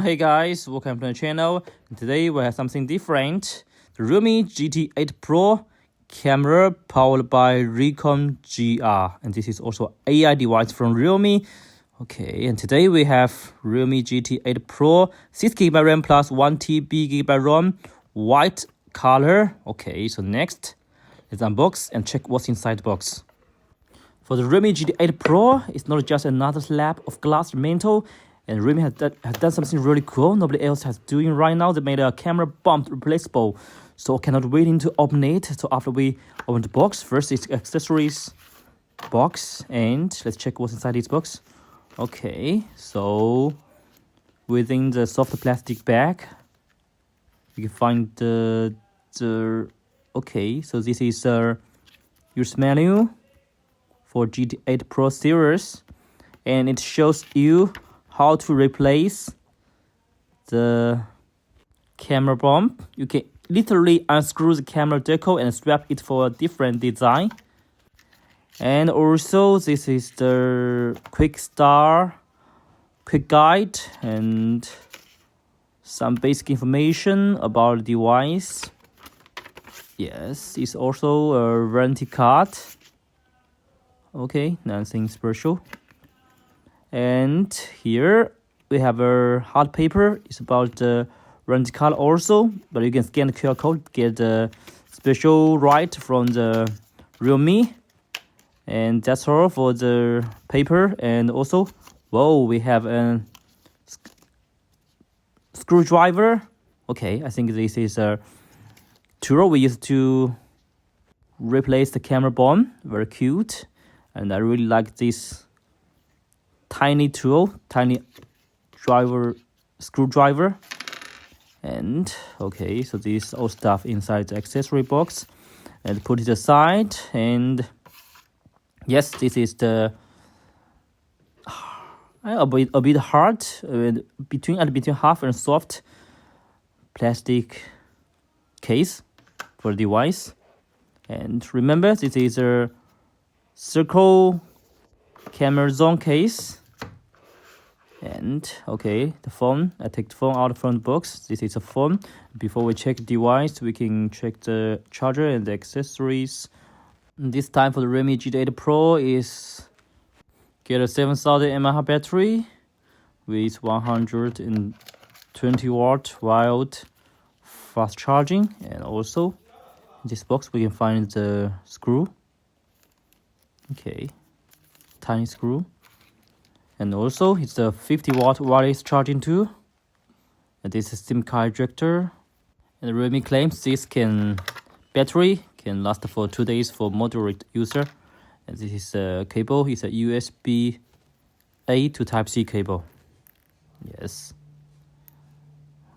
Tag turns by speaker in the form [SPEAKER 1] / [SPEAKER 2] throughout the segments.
[SPEAKER 1] Hey guys, welcome to the channel. Today we have something different. The Realme GT8Pro camera powered by RICOH GR, and this is also AI device from Realme. Okay, and today we have Realme GT8Pro 6GB RAM plus 1TB RAM, white color. Okay, so next let's unbox and check what's inside the box. For the Realme GT8 Pro, it's not just another slab of glass mantle, and Realme has done something really cool nobody else has doing right now. They made a camera bump replaceable, so cannot waiting to open it. So after we open the box, first it's accessories box, and let's check what's inside this box. Okay, so within the soft plastic bag, you can find the okay. So this is use manual for GT8 Pro series, and it shows you how to replace the camera bump. You can literally unscrew the camera deco and swap it for a different design. And also this is the quick guide and some basic information about the device. Yes, it's also a warranty card. Okay, nothing special. And here we have a hard paper. It's about the warranty card also, but you can scan the QR code to get the special right from the Realme. And that's all for the paper. And also, whoa, we have a screwdriver. Okay, I think this is a tool we use to replace the camera bump. Very cute. And I really like this tiny tool, tiny screwdriver. And okay, so this all stuff inside the accessory box, and put it aside. And yes, this is the a bit hard, between hard and soft plastic case for the device. And remember, this is a circle camera zone case. And okay, the phone, I take the phone out from the box. This is a phone. Before we check the device, we can check the charger and the accessories. This time for the Realme GT8 Pro is get a 7000 mAh battery with 120 watt wild fast charging. And also in this box we can find the screw. Okay, tiny screw. And also it's a 50 watt wireless charging tool. And this is SIM card ejector. And the Realme claims this battery can last for 2 days for moderate user. And this is a cable. It's a USB-A to Type-C cable. Yes.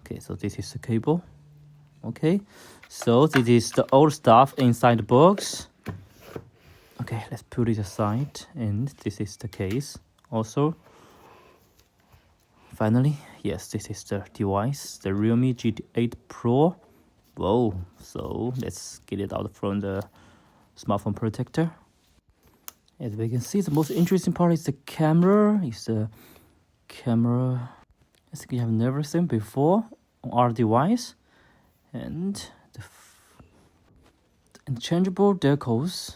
[SPEAKER 1] Okay, so this is the cable. Okay, so this is the old stuff inside the box. Okay, let's put it aside. And this is the case. Also, finally, yes, this is the device, the Realme GT8 Pro. Whoa, so let's get it out from the smartphone protector. As we can see, the most interesting part is the camera. It's the camera I think you have never seen before on our device. And the interchangeable decals.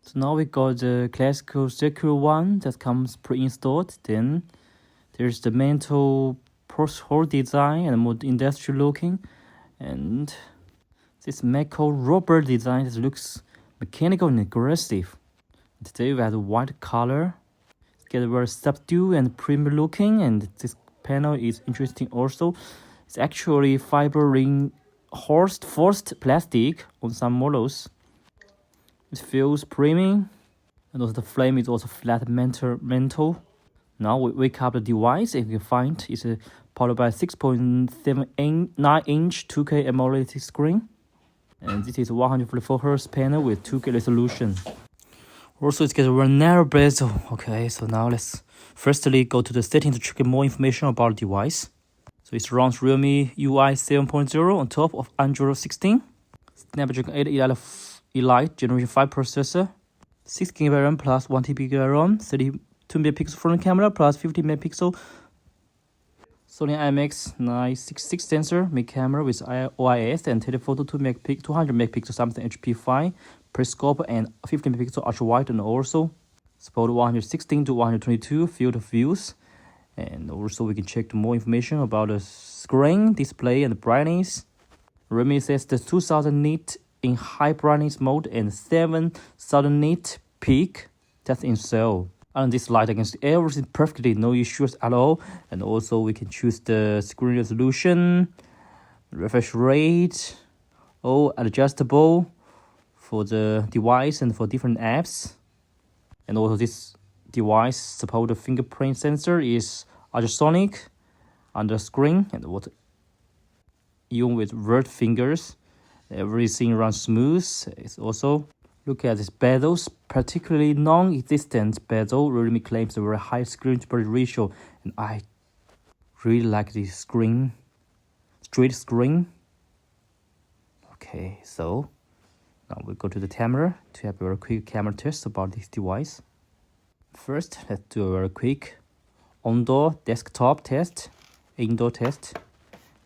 [SPEAKER 1] So now we got the classical secure one that comes pre-installed. Then there's the mantle post-hole design and more industrial looking. And this metal rubber design that looks mechanical and aggressive. Today we have the white color. It's get very subdued and premium looking. And this panel is interesting also. It's actually fiber reinforced plastic on some models. It feels premium, and also the frame is also flat metal. Now we wake up the device, and you can find it's powered by 6.79-inch 2K AMOLED screen, and this is 144Hz panel with 2K resolution. Also, it's got a very narrow bezel. Okay, so now let's firstly go to the settings to check more information about the device. So it runs Realme UI 7.0 on top of Android 16, Snapdragon 8 Elite Generation 5 processor, 6GB RAM plus 1TB RAM, 32 megapixel front camera plus 50 megapixel Sony IMX966 sensor, mid camera with OIS and telephoto 200 megapixel Samsung HP5, periscope and 50 megapixel ultra wide, and also support 116 to 122 field of views. And also we can check more information about the screen, display, and the brightness. Realme says the 2000 nit in high brightness mode and 7000 nit peak. That's in cell. And this light against everything perfectly, no issues at all. And also we can choose the screen resolution, refresh rate, all adjustable for the device and for different apps. And also this device support the fingerprint sensor is ultrasonic on the screen, and what even with word fingers, everything runs smooth. It's also look at these bezels, particularly non-existent bezel. Realme claims a very high screen-to-body ratio, and I really like this screen, straight screen. Okay, so now we go to the camera to have a very quick camera test about this device. First, let's do a very quick on-door desktop test, indoor test,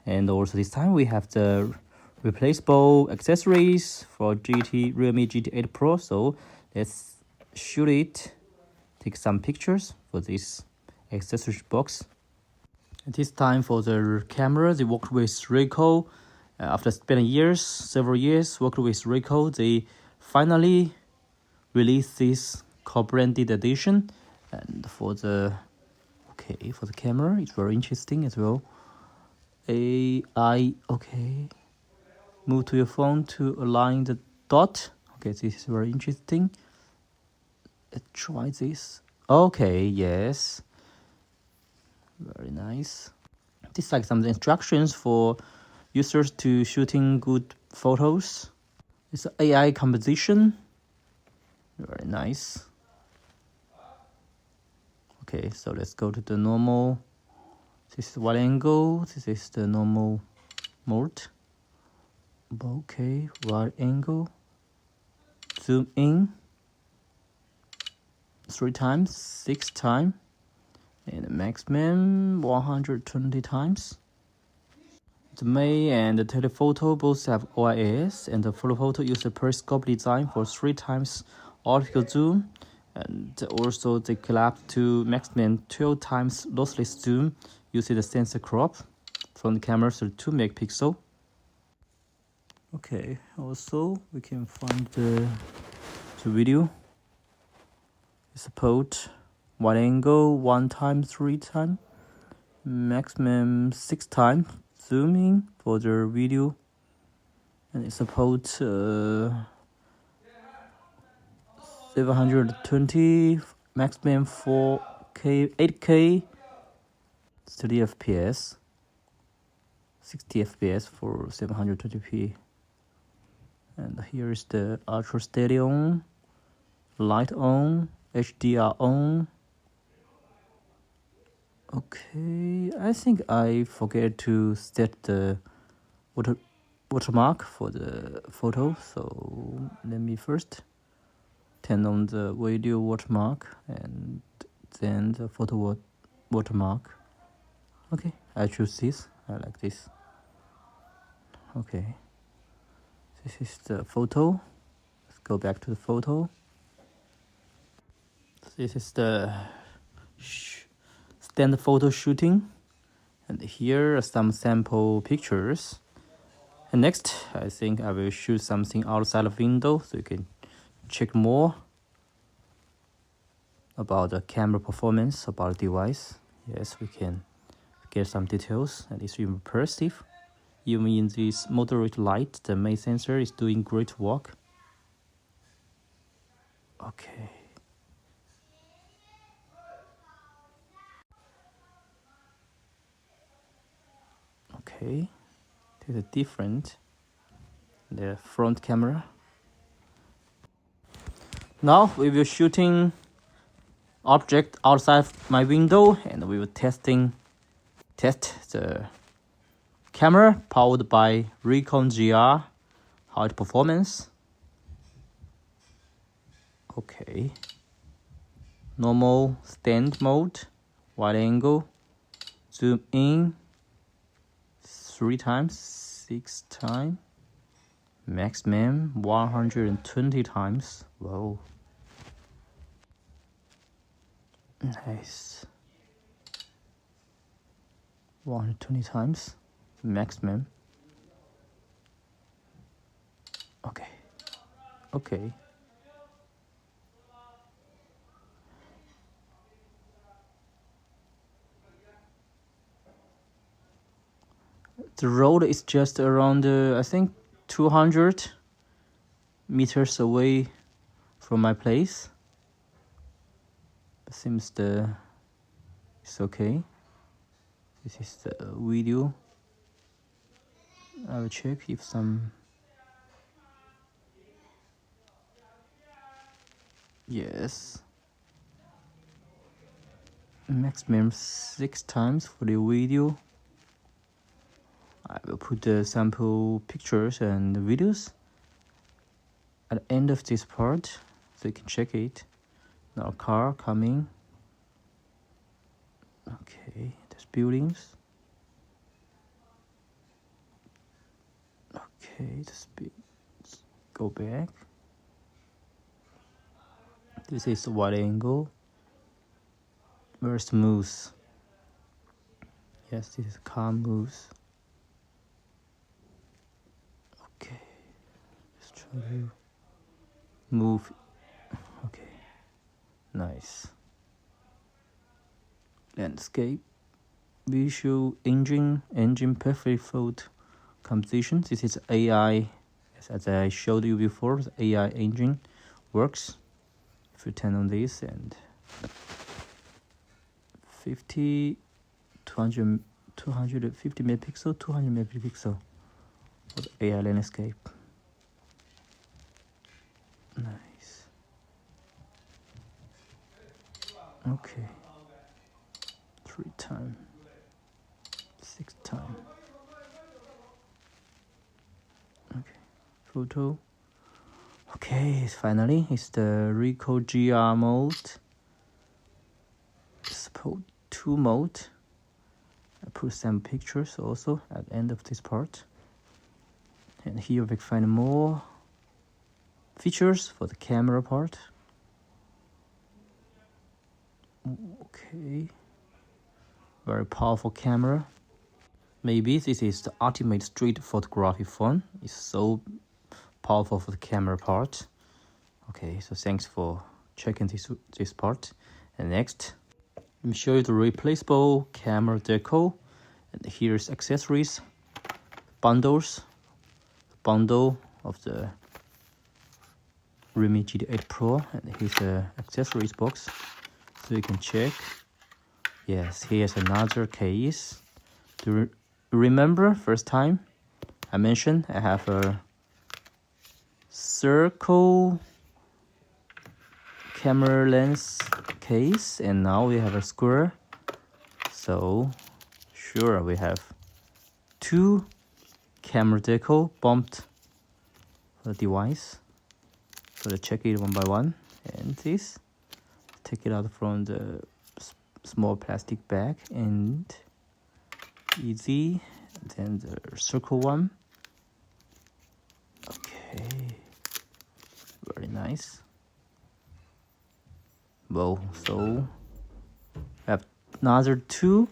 [SPEAKER 1] and also this time we have the replaceable accessories for Realme GT8 Pro. So let's shoot it, take some pictures for this accessory box. And this time for the camera, they worked with RICOH. After spending several years working with RICOH, they finally released this co-branded edition. And for the camera, it's very interesting as well. Move to your phone to align the dot. Okay, this is very interesting. Let's try this. Okay, yes. Very nice. This is like some instructions for users to shooting good photos. It's AI composition. Very nice. Okay, so let's go to the normal. This is wide angle. This is the normal mode. Okay, wide angle. Zoom in 3 times, 6 times, and maximum 120 times. The main and the telephoto both have OIS, and the photo uses a periscope design for 3 times optical zoom, and also they collapse to maximum 12 times lossless zoom using the sensor crop from the camera to 2 megapixel. Okay, also we can find the video. It support wide angle 1 time, 3 times, maximum 6 times zooming for the video, and it supports 720, maximum 4K, 8K, 30 FPS, 60 FPS for 720p. And here is the ultra steady on, light on, HDR on. Okay, I think I forget to set the watermark for the photo, so let me first turn on the video watermark and then the photo watermark. Okay, I choose this. I like this. Okay, this is the photo. Let's go back to the photo. This is the standard photo shooting, and here are some sample pictures. And next, I think I will shoot something outside of window so you can check more about the camera performance about the device. Yes, we can get some details, and it's impressive. Even in this moderate light, the main sensor is doing great work. Okay. Okay, this is different. The front camera. Now we will shooting object outside my window, and we will test the camera powered by Recon GR, how it performance. Okay. Normal stand mode, wide angle, zoom in 3 times, 6 times, maximum 120 times. Whoa. Nice. 120 times, maximum. Okay. Okay. The road is just around, I think, 200 meters away from my place. It seems it's okay. This is the video. I will check if some. Yes. Maximum 6 times for the video. I will put the sample pictures and videos at the end of this part so you can check it. Now car coming. Okay, there's buildings. Okay, let's go back. This is the wide angle. Very smooth. Yes, this is car moves. Okay, let's try to move. Okay, nice. Landscape, visual engine perfect photo composition. This is AI, as I showed you before. The AI engine works. If you turn on this and 250 megapixel, 200 megapixel for the AI landscape. Nice. Okay. 3 times, 6 times. Okay, photo. Okay, finally, it's the RICOH GR mode. Support 2 mode. I put some pictures also at the end of this part. And here we find more features for the camera part. Okay. Very powerful camera. Maybe this is the ultimate street photography phone. It's so powerful for the camera part. Okay, so thanks for checking this part. And next, let me show you the replaceable camera deco. And here's accessories, bundles, bundle of the Realme GT8 Pro, and here's the accessories box, so you can check. Yes, here's another case. Do you remember first time I mentioned I have a circle camera lens case, and now we have a square. So sure, we have 2 camera deco bumped for the device. So let's check it one by one. And this, take it out from the small plastic bag and easy. Then the circle one. Okay, very nice. Well, so we have another 2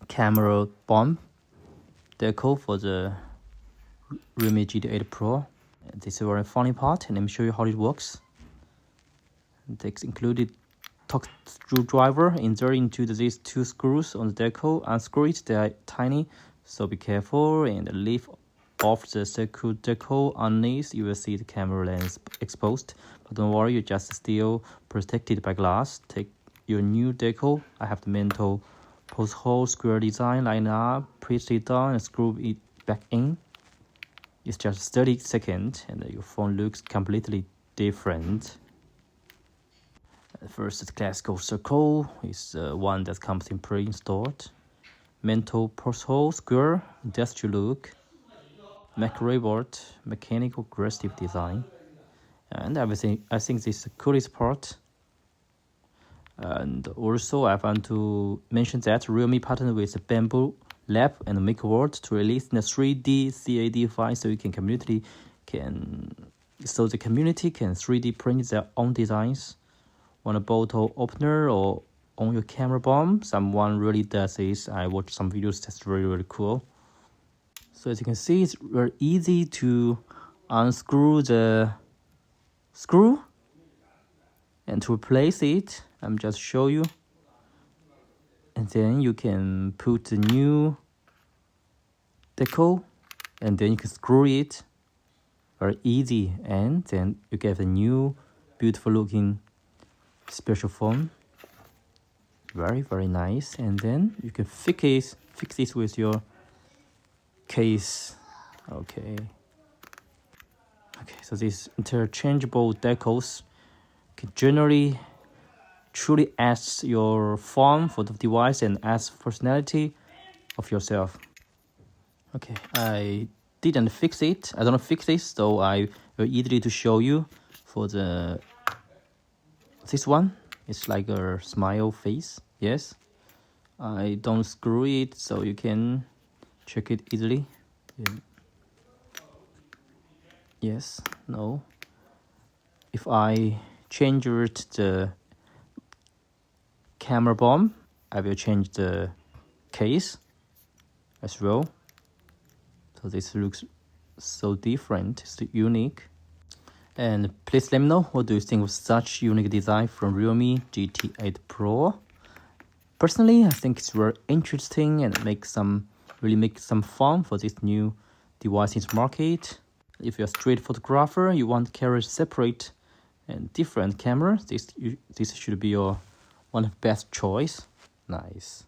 [SPEAKER 1] camera bump deco for the Realme GT8 Pro. And this is a very funny part, and let me show you how it works. It's included torque screwdriver insert into these 2 screws on the deco. Unscrew it, they are tiny, so be careful and lift off the circle deco. Underneath you will see the camera lens exposed, but don't worry, you're just still protected by glass. Take your new deco. I have the mental post hole square design, line up, press it down and screw it back in. It's just 30 seconds and your phone looks completely different. First, the classical circle is one that comes in pre-installed. Mental post hole square, industrial look. Mac robot, mechanical aggressive design. And everything, I think this is the coolest part. And also I want to mention that Realme partnered with Bamboo Lab and MakeWorld to release the 3D CAD file so the community can 3D print their own designs on a bottle opener or on your camera bomb. Someone really does this. I watched some videos. That's really cool. So as you can see, it's very easy to unscrew the screw and to replace it. I'm just show you, and then you can put the new deco, and then you can screw it. Very easy, and then you get a new beautiful looking special phone. Very nice. And then you can fix it with your case. Okay, so these interchangeable decals can generally truly adds your form for the device and adds personality of yourself. Okay, I didn't fix it. I don't fix this, so I will easily to show you for this one. It's like a smile face. Yes, I don't screw it, so you can check it easily. Yeah. Yes, no. If I change the camera bomb, I will change the case as well. So this looks so different, it's unique. And please let me know what do you think of such unique design from Realme GT8 Pro. Personally, I think it's very interesting and really make some fun for this new device in the market. If you're a street photographer, you want to carry separate and different cameras, this should be your one of the best choice. Nice.